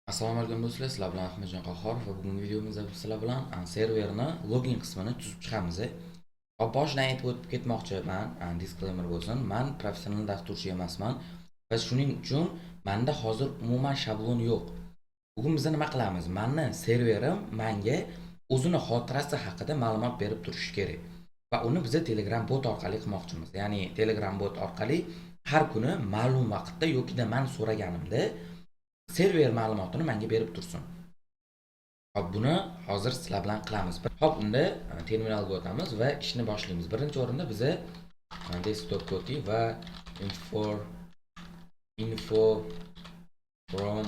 Assalomu alaykum do'stlar, sizlar bilan Ahmadjon Qahhorov va bugungi videomizda sizlar bilan serverni login qismini tuzib chiqamiz. Hop, boshidan aytib o'tib ketmoqchiman, disclaimer bo'lsin. Men professional dasturchi emasman va shuning uchun menda hozir umuman shablon yo'q. Bugun biz nima qilamiz? Meni serverim menga o'zini xotirasi haqida ma'lumot berib turishi kerak. Va uni biz Telegram bot orqali qilmoqchimiz. Ya'ni Telegram bot orqali har kuni ma'lum vaqtda yoki men so'raganimda server ma'lumotini menga berib tursin. Hop, buni hozir sizlar bilan qilamiz. Hop, unda terminalga o'tamiz va ishni boshlaymiz. Birinchi o'rinda biza desktop kodi va info from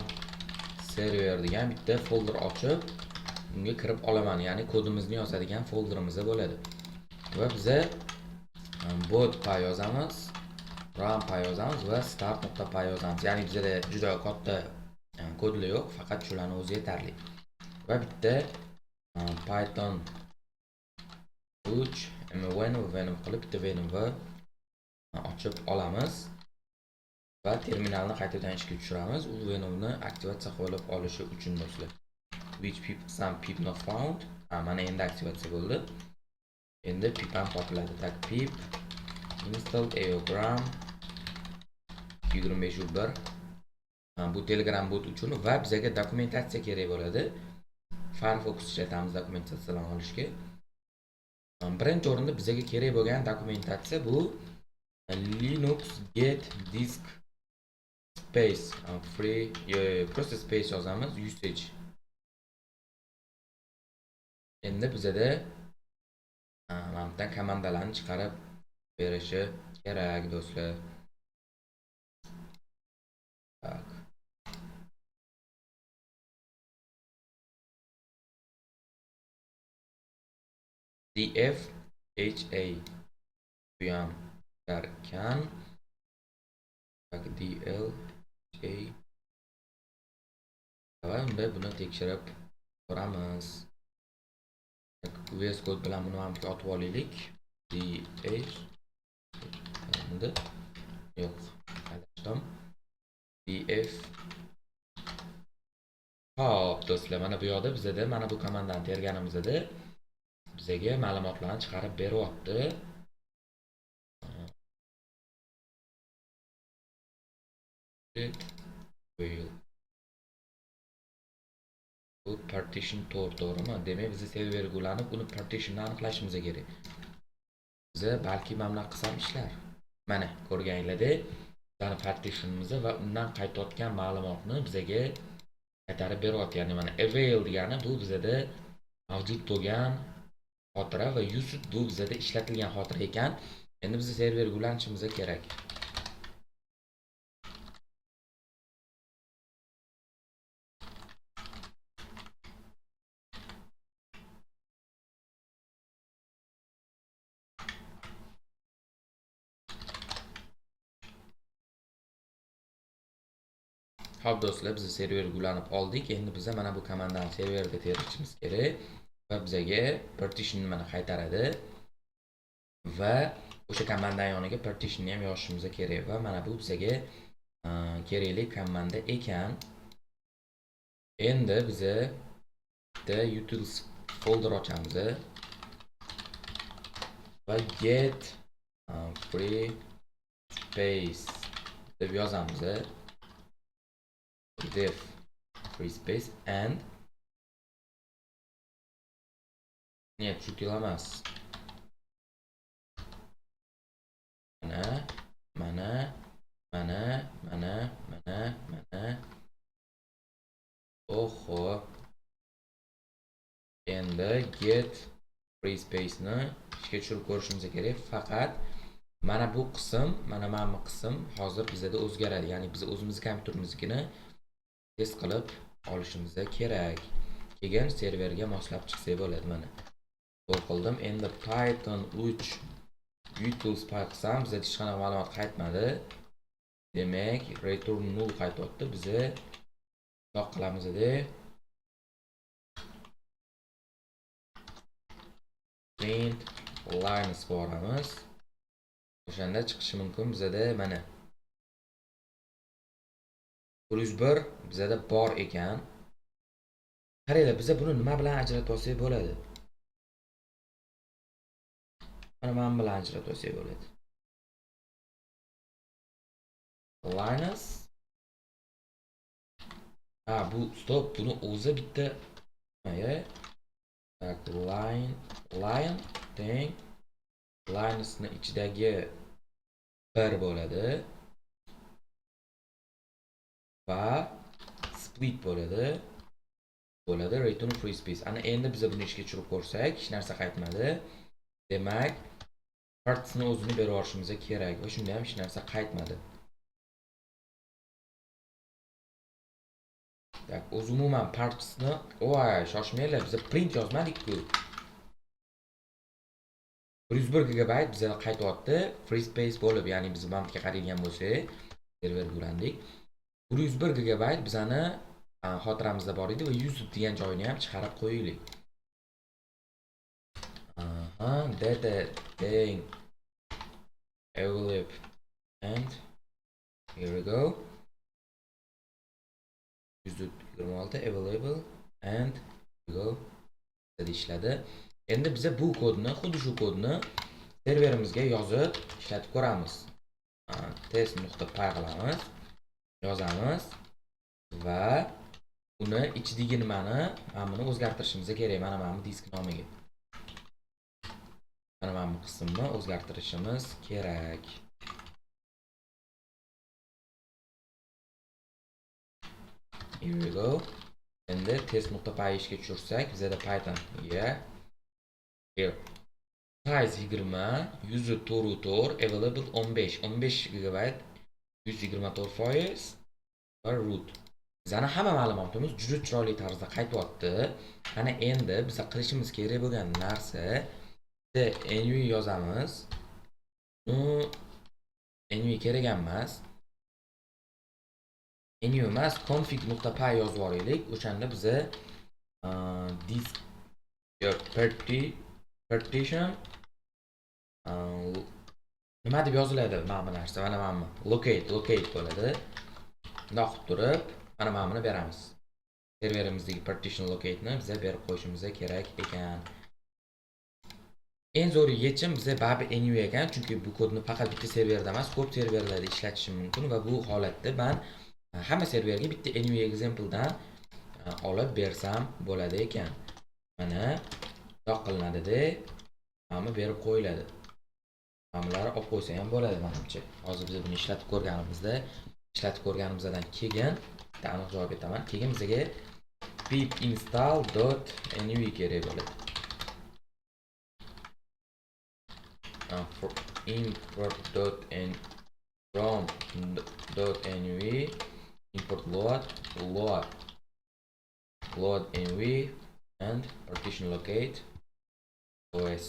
server degan bitta folder ochib, unga kirib olaman. Ya'ni kodimizni yozadigan folderimiz bo'ladi. Va biza bot.py yozamiz, run.py yozamiz va start.py yozamiz. Ya'ni bizda juda katta kodlar yo'q, faqat shularni o'zi yetarli. Va bitta Python 3 env qilib bitta env ochib olamiz va terminalni qaytadan ishga tushiramiz. U envni aktivatsiya qilib olishi uchun do'stlar. Which pip not found. Mana endi aktivatsiya bo'ldi. Endi pip ham topiladi. Tak pip install aogram 25.1. Bu Telegram bot uchun va bizga dokumentatsiya kerak bo'ladi. Firefox ishlatamiz dokumentatsiyalarni olishga. Birinchi o'rinda bizga kerak bo'lgan dokumentatsiya bu Linux get disk space free просто space yozamiz usage. Endi bizda mana bundan komandalarni chiqarib berishi kerak do'stlar. Tak. dfha bu ham darkan dlha va unda buni tekshirib ko'ramiz. VS Code bilan buni ham otib olaylik. dh endi yo'q, adashdim. df hop do'stlar, mana bu yoqda bizda mana bu komandani terganimizda bizga ma'lumotlarni chiqarib beryapti. Bu partition to'g'rimi? Demak, biz serverga ulanib, uni partitionni aniqlashimiz kerak. Biz balki mana qilsam ishlar. Mana ko'rganinglardek, bizning partitionimiz va undan qaytayotgan ma'lumotni bizga qaytarib beryapti. Ya'ni mana avail degani bu bizda mavjud bo'lgan xotira va used bu bizda ishlatilgan xotira ekan. Endi biz serverga ulanishimiz kerak. Hop do'stlar, biz serverga ulanib oldik. Endi biz mana bu komandani serverga terishimiz kerak va bizga partition mana qaytaradi. Va o'sha komandaning yoniga partitionni ham yozishimiz kerak va mana bu bizga kerakli komanda ekan. Endi biz bitta utils folder ochamiz va get free space deb yozamiz. Def free space and net emas. Mana. Oho. Endi get free space ni ishga tushirib ko'rishimiz kerak. Faqat mana bu qism, mana bu qism hozir bizda o'zgaradi. Ya'ni biz o'zimiz kompyuterimiznikini test qilib olishimiz kerak. Keyin serverga moslab chiqsa bo'ladi mana. To'g'ri qildim. Endi Python 3 utils py qilsam, bizga hech qanaqa ma'lumot qaytmadi. Demak, return null qaytyapti. Biz yo'q qilamiz-da. Print lines boramiz. O'shanda chiqishi mumkin bizda mana +1 bizada bor ekan. Qaranglar, biz buni nima bilan ajratib olsak bo'ladi? Mana bilan ajratib olsak bo'ladi. Linus. Bu stop, buni o'zi bitta tak, line teng Linusni ichidagi 1 bo'ladi va split bo'ladi. Return free space. Ana endi biz buni ishga tushirib ko'rsak, hech narsa qaytmadi. Demak, partsni o'zini berib olishimiz kerak va shunda ham hech narsa qaytmadi. Tak, o'z umuman partsni, shoshmanglar, biz print yozmadik-ku. 101 GB bizga qaytyapti. Free space bo'lib, ya'ni biz mantiqqa qaraydigan bo'lsak, server bo'landik. 101 GB bizani xotiramizda bor edi va 100 degan joyini ham chiqarib qo'yaylik. Data teng available and here we go. 126 available and here we go. Ishladi. Endi biz bu kodni, xuddi shu kodni serverimizga yozib ishlatib ko'ramiz. test.py qilamiz, yozamiz va uni ichidagi nimani, buni o'zgartirishimiz kerak. Mana bu disk nomiga. Mana bu qismni o'zgartirishimiz kerak. Here we go. Endi test.py ishga tushirsak, bizda Python here size 20, user to'g'ri available 15 GB, 124% va root. Bizani hamma ma'lumotimiz juda chiroyli tarzda qaytyapti. Ana endi biz qilishimiz kerak bo'lgan narsa, env yozamiz. Env kerak emas. env emas, config.py yozib olaylik. O'shanda biz disk partition nima deb yoziladi mana bu narsa? Mana bu locate bo'ladi. Bundoq qilib turib, mana buni beramiz. Serverimizdagi partition locate'ni bizga berib qo'yishimiz kerak ekan. Eng zo'r yechim bizga baribir env ekan, chunki bu kodni faqat bitta serverda emas, ko'p serverlarda ishlatishim mumkin va bu holatda men hamma serverga bitta env example'dan olib bersam bo'ladi ekan. Mana bundoq qilinadi-da, mana berib qo'yiladi. Ma'lumotlar olib qo'ysa ham bo'ladi menimcha. Hozir biz buni ishlatib ko'rganimizdan keyin aniq javob beraman. Keyin bizga pip install.env kerak bo'ladi. import.env import load env and partition locate os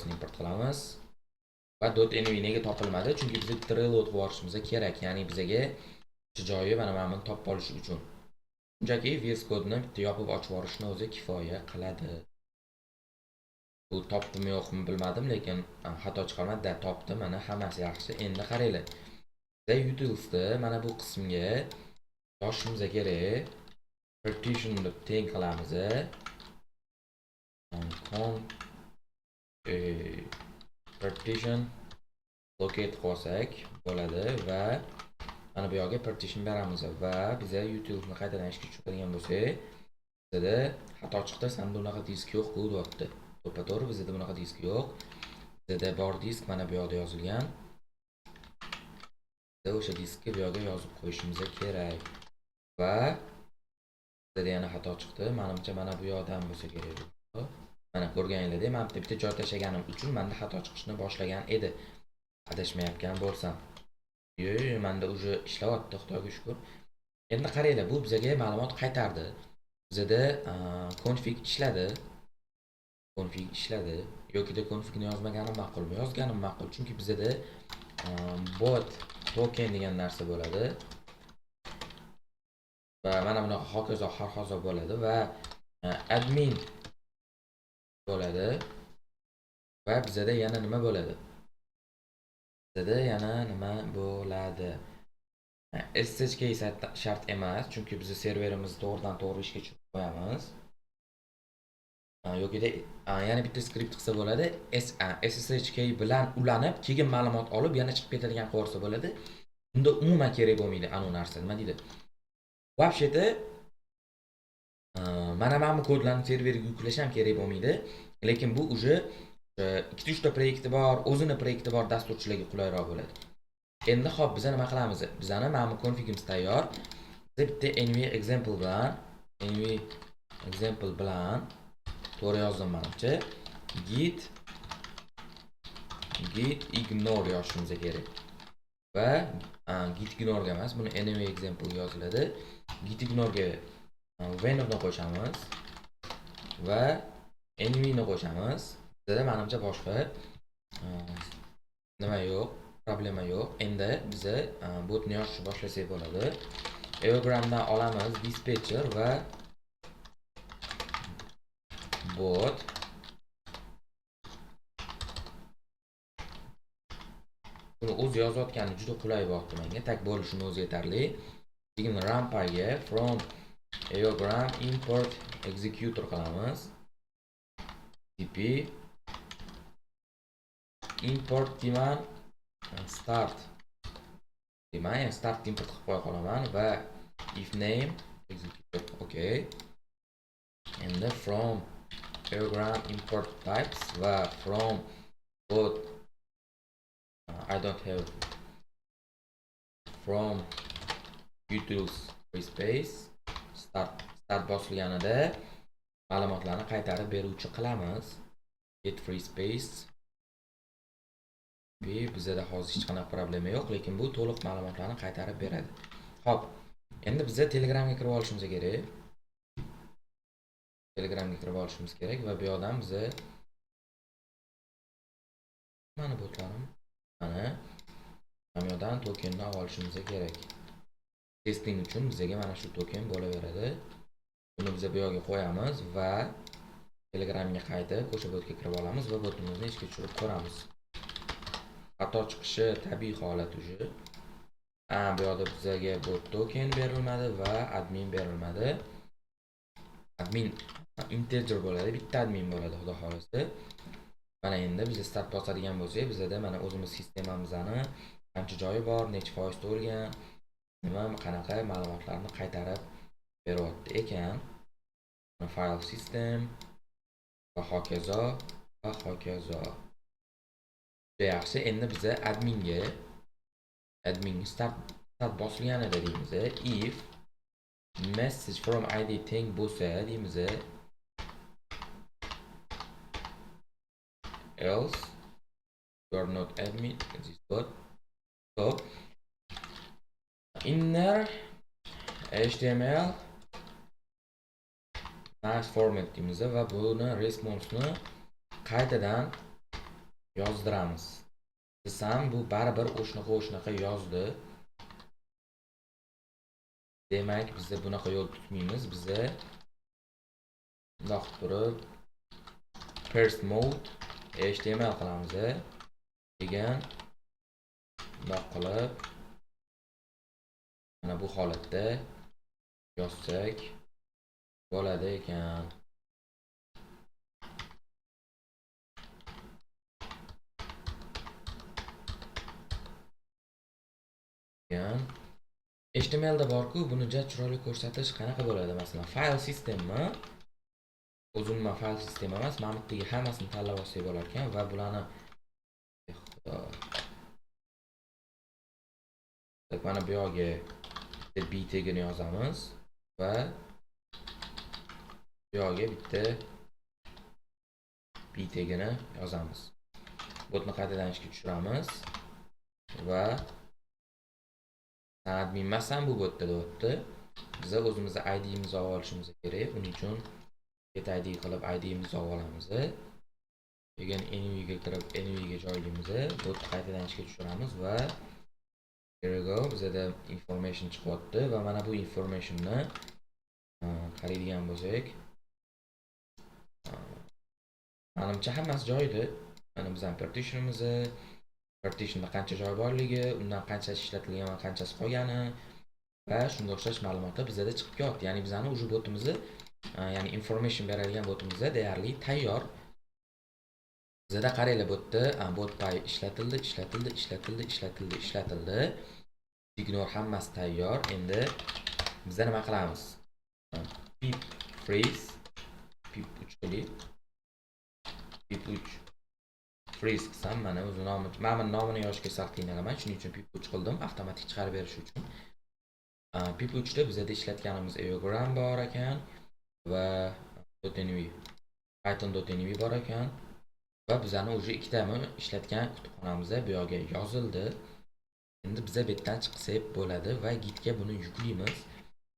ni import qilamiz. Va .env nega topilmadi? Chunki biz bitta reload qilishimiz kerak. Ya'ni bizga shu joyi mana buni topib olish uchun. Shunchaki VS Code'ni bitta yopib ochib olishni o'zi kifoya qiladi. Bu topdim yo'qmi bilmadim, lekin xato chiqarmadi, topdim. Mana hammasi yaxshi. Endi qaranglar. Biz utilsda mana bu qismga yozishimiz kerak. Partition deb teng qilamiz. Partition locate qilsak bo'ladi va mana bu yoqqa partition beramiz va biz utilni qaytadan ishga tushirgan bo'lsak, bizda xato chiqdi, senda unaqa disk yo'q-ku deyapti. To'g'ri, bizda bunaqa disk yo'q. Bizda bor disk mana bu yoqda yozilgan. Biz o'sha diskni bu yoqqa yozib qo'yishimiz kerak. Va bizda yana xato chiqdi. Menimcha mana bu yoqdan bo'lsa kerak. Mana ko'rganinglardek, men bitta joy tashlaganim uchun menda xato chiqishni boshlagan edi. Adashmayotgan bo'lsam. Menda уже ishlayapti, Xudoga shukr. Endi qaranglar, bu bizga ma'lumot qaytardi. Bizda config ishladi. Yo'qida configni yozmaganim ma'qulmi? Yozganim ma'qul, chunki bizda bot token degan narsa bo'ladi. Va mana bunaqa hokazo har hozo bo'ladi va admin bo'ladi. Va bizda yana nima bo'ladi? SSH esa shart emas, chunki biz serverimizni to'g'ridan to'g'ri ishga tushirib qo'yamiz. Yo'g'ida yana bitta skript qilsa bo'ladi. SSH bilan ulanib, keyin ma'lumot olib, yana chiqib ketadigan qilsa bo'ladi. Bunda umuman kerak bo'lmaydi anu narsa. Nima deydi? Вообще-то mana bu kodlarni serverga yuklash ham kerak bo'lmaydi. Lekin bu уже 2-3 ta proyekti bor, o'zini proyekti bor dasturchilarga qulayroq bo'ladi. Endi xo'p, biz nima qilamiz? Bizani mana bu konfigimiz tayyor. Biz bitta env example bilan to'g'ri yozdim menimcha. Git ignore yozishimiz kerak. Va git ignore ga emas, buni env example yoziladi. Git ignore ga ven'ni qo'shamiz va env ni qo'shamiz. Bizda menimcha boshqa nima yo'q, problema yo'q. Endi biz botni yozishni boshlasak bo'ladi. Eogramdan olamiz dispatcher va bot. Buni o'zi yozayotgani juda qulay bo'ldi menga. Tak bo'lishini o'zi yetarli. Keyin rampaga from eogram import executor qilamiz. cp import diman start start import qilib qo'ya qolaman va if name executor okay. Endi from eogram import types va from bot I don't have from utils free space start bosilganida ma'lumotlarni qaytarib beruvchi qilamiz. Get free space. Bizda hozir hech qanaqa problema yo'q, lekin bu to'liq ma'lumotlarni qaytarib beradi. Xo'p, endi biz Telegramga kirib olishimiz kerak. Telegramga kirib olishimiz kerak va bu yerdan biz mana botlarim mana bu yerdan tokenni olishimiz kerak. Testing uchun bizga mana shu token bo'laveradi. Buni biz bu yerga qo'yamiz va Telegramga qaytib o'sha botga kirib olamiz va botimizni ishga tushirib ko'ramiz. Xato chiqishi tabiiy holat uje. Bu yerda bizga bot token berilmadi va admin berilmadi. Admin integer bo'ladi, bitta admin bo'ladi xudo xolasa. Mana endi biz start bosadigan bo'lsak, bizda mana o'zimiz sistemamizni qancha joyi bor, necha foiz to'lgan, nima qanaqa ma'lumotlarni qaytarib beryapti ekan. File system va hokazo va hokazo. Yaxshi, endi biz admin start bosilganida deymiz. If message from id teng bo'lsa deymiz. Else you are not admin this dot. So inner html nice format deymiz va buni response-ni qaytadan yozdiramiz. Desam bu baribir o'shnaqa yozdi. Demak, biz bunaqa yo'l tutmaymiz. Biz bundoq turib first mode html qilamiz. Keyin bundoq qilib mana bu holatda yozsak bo'ladi ekan. HTML da bor-ku, buni juda chiroyli ko'rsatish qanaqa bo'ladi? Masalan, file systemmi? O'zimma file sistem emas, mana bu yerga hammasini tanlab olsak bo'lar ekan va bularni mana bu yerga b tagini yozamiz va bu yerga bitta b tagini yozamiz. Botni qaytadan ishga tushiramiz va admin emasam bu botda deyapti. Biz o'zimizning ID'mizni olishimiz kerak. Buning uchun get ID qilib ID'mizni olamiz. Keyin env ga kirib env ga joylaymiz. Botni qaytadan ishga tushiramiz va here we go. Bizda information chiqyapti va mana bu informationni qaraydigan bo'lsak, menimcha hammasi joyida. Mana bizning partitionimiz, partitionda qancha joy borligi, undan qanchasi ishlatilgan va qanchasi qolgani va shunga o'xshash ma'lumotlar bizda chiqib kelyapti. Ya'ni bizani o'sha botimizni, ya'ni information beradigan botimiz deyarli tayyor. Bizda qaranglar bot pay ishlatildi. Ignore hammasi tayyor. Endi bizda nima qilamiz? Pip freeze pip 3 qiling. Pip 3 freeze qilsam mana o'zi nomi, men nomini yozishga sal qiynalaman, shuning uchun pip 3 qildim, avtomatik chiqarib berish uchun. Pip 3 da bizda ishlatganimiz eogram bor ekan va .env python.env bor ekan va bizani o'zi ikkitami ishlatgan kutubxonamizda bu yerga yozildi. Endi biza bu yerdan chiqsak bo'ladi va gitga buni yuklaymiz.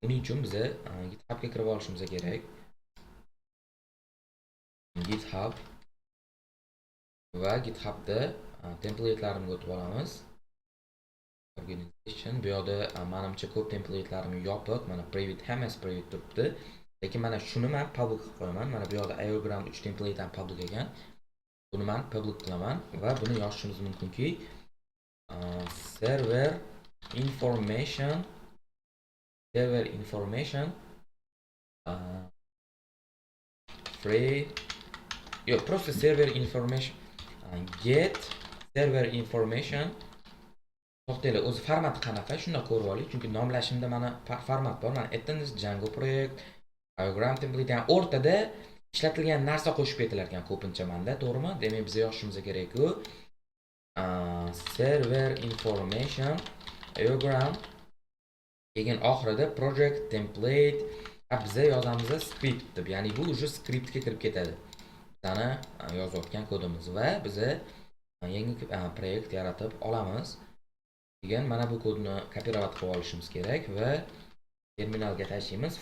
Buning uchun biza GitHubga kirib olishimiz kerak. GitHub va GitHubda template'larimga o'tib olamiz. Organization bu yerda menimcha ko'p template'larim yopiq. Mana private hammasi private turibdi. Lekin mana shuni men public qilib qo'yaman. Mana bu yerda eogram 3 template ham public ekan. Buni men public qilaman va buni yozishimiz mumkinki server information free просто server information get server information. To'xtanglar, o'zi formati qanaqa? Shunda ko'rib oling, chunki nomlashimda mana format bor. Mana Athens Django project, eogram template, ya'ni o'rtada ishlatilgan narsa qo'shib ketilar ekan ko'pincha menda, to'g'rimi? Demak, biz yozishimiz kerak-ku server information eogram keyin oxirida project template. Biza yozamiz script deb, ya'ni bu o'sha skriptga kirib ketadi. Bizani yozayotgan kodimiz va biza yangi proyekt yaratib olamiz. Keyin mana bu kodni kopirovat qilib olishimiz kerak va terminalga tashlaymiz.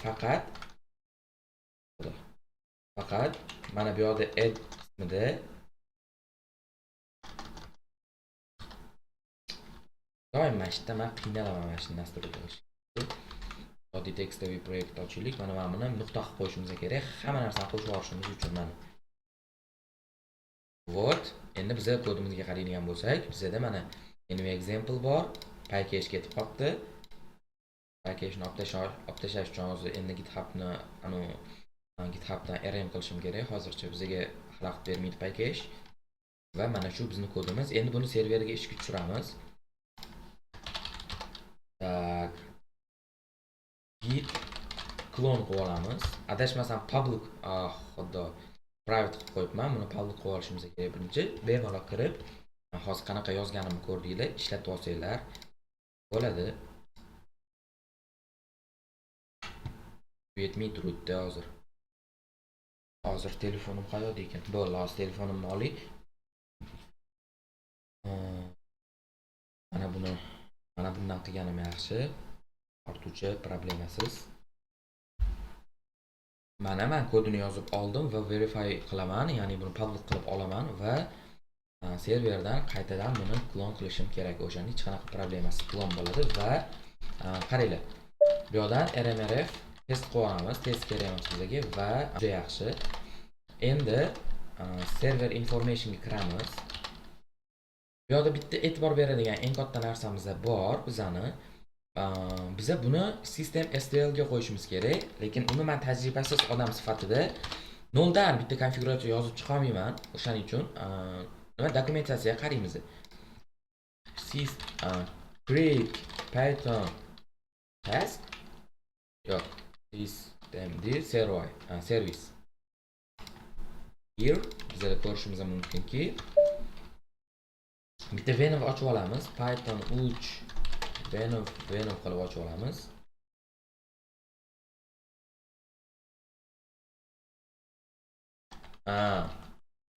Faqat mana bu yerda add qismida doim mashitda men qiynalaman mana shu narsani qilish. Oddiy tekstoviy proyekt ochaylik. Mana buni nuqta qilib qo'yishimiz kerak. Hamma narsani qo'shib olishimiz uchun mana. Вот, endi biz kodimizga qaraydigan bo'lsak, bizda mana env example bor. Package ketib qopti. Packageni olib tashlash uchun hozir endi GitHubdan rm qilishim kerak. Hozircha bizga xalaqit bermaydi package. Va mana shu bizning kodimiz. Endi buni serverga ishga tushiramiz. Tak. Git clone qilib olamiz. Adashmasam public, xudo private qilib qo'yibman. Buni public qilib olishimiz kerak birinchi. Bemalol kirib, hozir qanaqa yozganimni ko'rdinglar, ishlatib olsanglar bo'ladi. Yetmay turibdi hozir. Hozir telefonim qayerda ekan? Bo'ldi, hozir telefonimni oling. Mana bundan qilganim yaxshi. Ortuvchi problemasiz. Mana men kodini yozib oldim va verify qilaman, ya'ni buni public qilib olaman va serverdan qaytadan buni klon qilishim kerak. O'shanda hech qanaqa problemasiz klon bo'ladi va qaranglar. Bu yerdan rmrf test qo'yamiz, test kerak emas bizga va juda yaxshi. Endi server informationga kiramiz. Bu yerda bitta e'tibor beradigan eng katta narsamiz bor bizani. Biza buni system STL ga qo'yishimiz kerak, lekin uni men tajribasiz odam sifatida noldan bitta konfiguratsiya yozib chiqa olmayman. O'shaning uchun nima dokumentatsiyaga qaraymiz. Create Python task yo'q, systemd service. Here bizga ko'rishimiz mumkinki bitta venv ochib olamiz. Python 3 venv qilib ochib olamiz.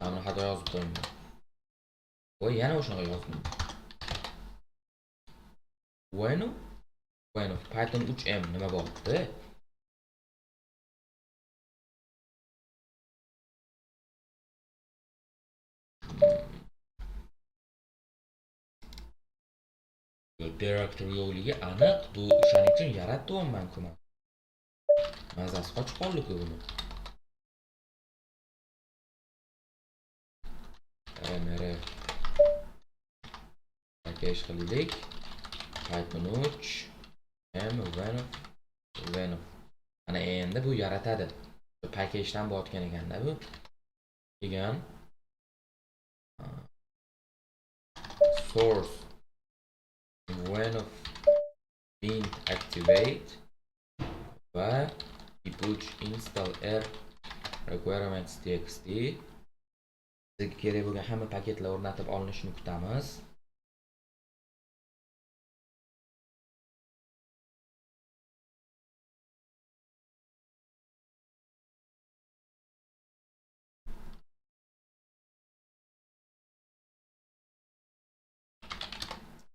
Mana xato yozib qo'ydim. Voy, yana o'shanaqa yozdim. Venv Python 3m nima bo'ldi? Directory yo'qligi aniq. Bu o'shaning uchun yaratdim-ku men. Mazasi qochib qoldi-ku buni. boshqa ish qilaylik. Python 3 Venom. Ana endi bu yaratadi. Package-dan bo'tgan ekanda bu. Degan source Venom int activate va push install r requirements txt. Bizga kerak bo'lgan hamma paketlar o'rnatib olinishini kutamiz.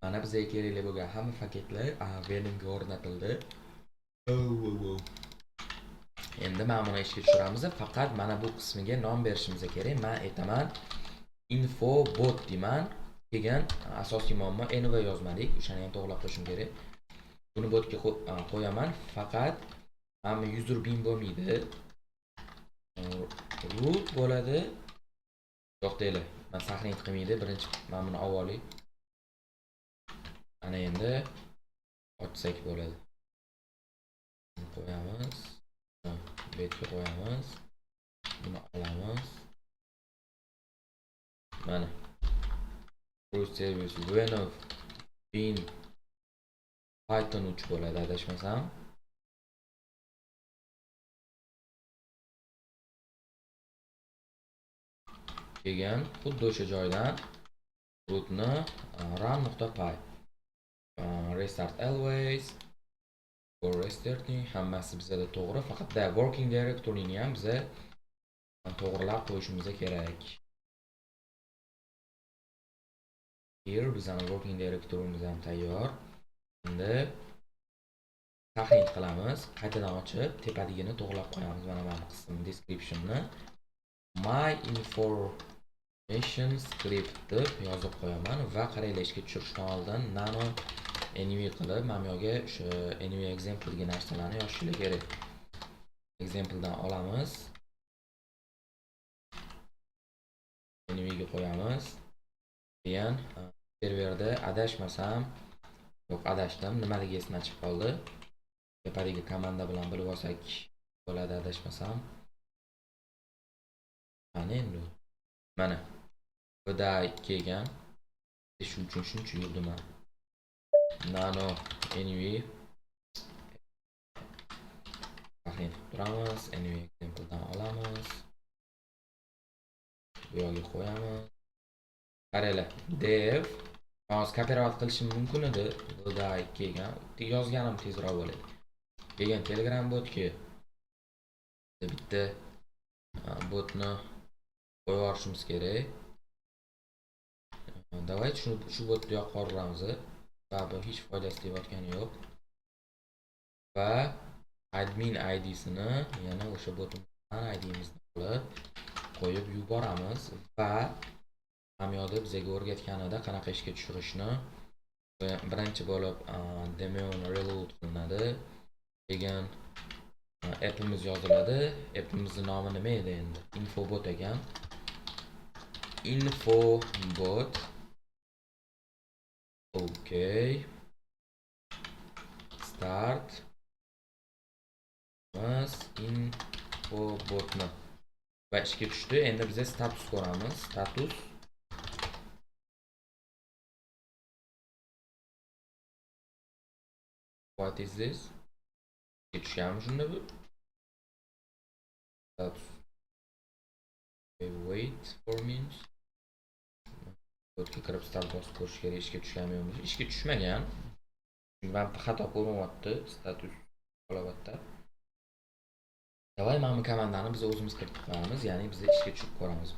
Mana bizga kerakli bo'lgan hamma paketlar Venomga o'rnatildi. Endi mana buni ishga tushiramiz. Faqat mana bu qismiga nom berishimiz kerak. Men aytaman info bot deyman. Keyin asosiy muammo env yozmadik. O'shani ham to'g'rilab qo'yishim kerak. Buni botga qo'yaman. Faqat mana user bin bo'lmaydi. Root bo'ladi. Yo'q deyli. Men saqlanib qilmaydi. Birinchi men buni avvaliy ana endi ochsak bo'ladi. Qo'yamiz. Betga qo'yamiz. Buni olamiz. Mana root service Venom bin Python 3 bo'ladi adashmasam. Keyin xuddi o'sha joydan rootni run.py restart always for restarting hammasi bizda to'g'ri, faqat da working directory'ni ham biza to'g'rilab qo'yishimiz kerak. Here bizning working directory'miz ham tayyor. Endi tahlil qilamiz, qaytadan ochib tepaligini to'g'rilab qo'yamiz. Mana bu qism description'ni my information script deb yozib qo'yaman va qaranglar, ishga tushirishdan oldin nano env qilib mana bu yerga o'sha env example degan narsalarni yozishimiz kerak. Example'dan olamiz. Env ga qo'yamiz. Keyin serverda adashmasam, yo'q adashdim, nimaligi esimdan chiqib qoldi. Tepadagi komanda bilan bilib olsak bo'ladi adashmasam. Mana endi mana buda kelgan. Shu uchun shuncha yurdim men. Nano env tahlil qilamiz, env example'dan olamiz. Bu yerga qo'yamiz. Qaranglar, dev hozir kopirovat qilishim mumkin edi. Buda kelgan, yozganim tezroq bo'ladi. Keyin Telegram botga bitta botni qo'yib yuborishimiz kerak. Davay shu botni yoqqa olamiz. Baribir hech foydasi deyotgani yo'q. Va admin ID'sini yana o'sha botning ID'mizni olib qo'yib yuboramiz va ham yo'lda bizga o'rgatganida qanaqa ishga tushirishni birinchi bo'lib daemon reload qilinadi. Keyin app'imiz yoziladi. App'imizning nomi nima edi endi? Infobot ekan. Infobot. Okay. Start. Mas infobotni va ishga tushdi. Endi biz status ko'ramiz. Status what is this? Tushganmi shunda bu? Status. Wait for me. Botga kirib start bosib ko'rish kerak, ishga tushganmi? Ishga tushmagan. Men xato ko'ryapti status holatda. Davay mana bu komandani biz o'zimiz kiritib qo'yamiz, ya'ni biz ishga tushib ko'ramiz.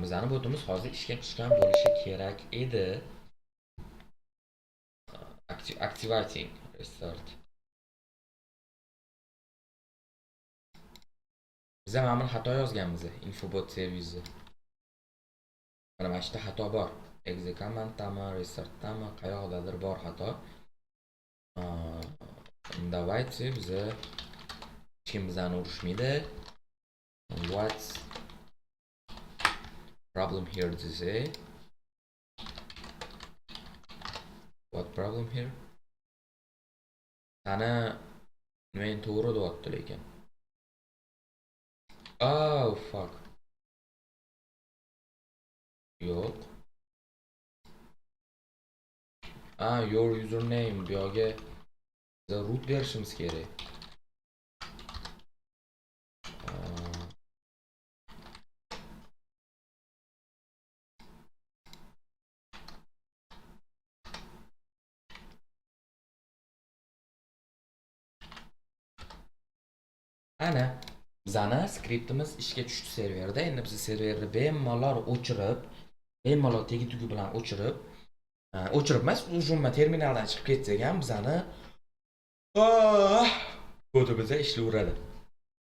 Bizning botimiz hozir ishga tushgan bo'lishi kerak edi. Activating restart. Biz ham mana xato yozganmiz infobot servisi. Mana bu yerda xato bor. Exe command'dami, restart'dami, qayoqdadir bor xato. Давайте biz hech kim bizani urishmaydi. What's problem here desa, what problem here? Sana men to'g'ri deyapti lekin. Oh fuck. Yo'q. Your username bu yerga root berishimiz kerak. Ana bizani skriptimiz ishga tushdi serverda. Endi biz serverni bemalol o'chirib, bemalol tegi-tugi bilan o'chirib emas, uzunma terminaldan chiqib ketsak ham bizani kodimizda ishlayveradi.